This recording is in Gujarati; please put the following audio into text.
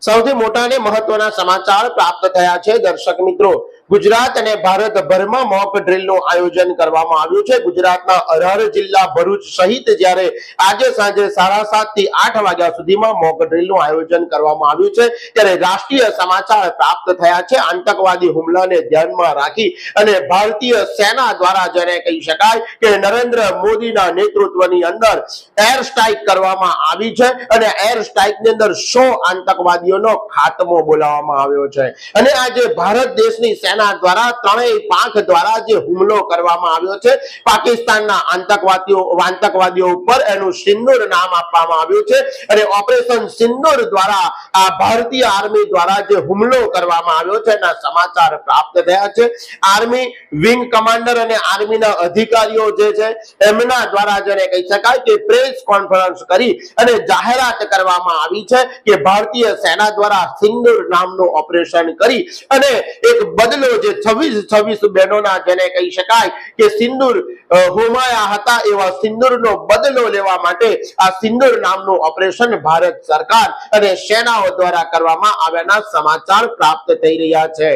સૌથી મોટા અને મહત્વના સમાચાર પ્રાપ્ત થયા છે દર્શક મિત્રો। ગુજરાત અને ભારતભરમાં મોક ડ્રીલનું આયોજન કરવામાં આવ્યું છે। ગુજરાતના 18 જિલ્લા ભરૂચ સહિત જ્યારે આજે સાંજે 7:30 થી 8 વાગ્યા સુધીમાં મોક ડ્રીલનું આયોજન કરવામાં આવ્યું છે, ત્યારે રાષ્ટ્રીય સમાચાર પ્રાપ્ત થયા છે। આતંકવાદી હુમલાને ધ્યાનમાં રાખી અને ભારતીય સેના દ્વારા જેને કહી શકાય કે નરેન્દ્ર મોદીના નેતૃત્વની અંદર એર સ્ટ્રાઇક કરવામાં આવી છે અને એર સ્ટ્રાઇકની અંદર 100 આતંકવાદીઓનો ખાતમો બોલાવવામાં આવ્યો છે। અને આજે ભારત દેશની સેના દ્વારા ત્રણેય પાંખ દ્વારા જે હુમલો કરવામાં આવ્યો છે પાકિસ્તાનના આતંકવાદીઓ ઉપર, એનું સિંદૂર નામ આપવામાં આવ્યું છે અને ઓપરેશન સિંદૂર દ્વારા આ ભારતીય આર્મી દ્વારા જે હુમલો કરવામાં આવ્યો છે એના સમાચાર પ્રાપ્ત થયા છે। આર્મી વિંગ કમાન્ડર અને આર્મીના અધિકારીઓ જે છે એમના દ્વારા જેને કહી શકાય કે પ્રેસ કોન્ફરન્સ કરી અને જાહેરાત કરવામાં આવી છે કે ભારતીય સેના દ્વારા સિંદૂર નામનું ઓપરેશન કરી અને એક બદલો જે 26 બહેનોના જેને કહી શકાય કે સિંદૂર હોમાયા હતા એવા સિંદૂરનો બદલો લેવા માટે આ સિંદૂર નામનું ઓપરેશન ભારત સરકાર અને સેનાઓ દ્વારા કરવામાં આવ્યાના સમાચાર પ્રાપ્ત થઈ રહ્યા છે।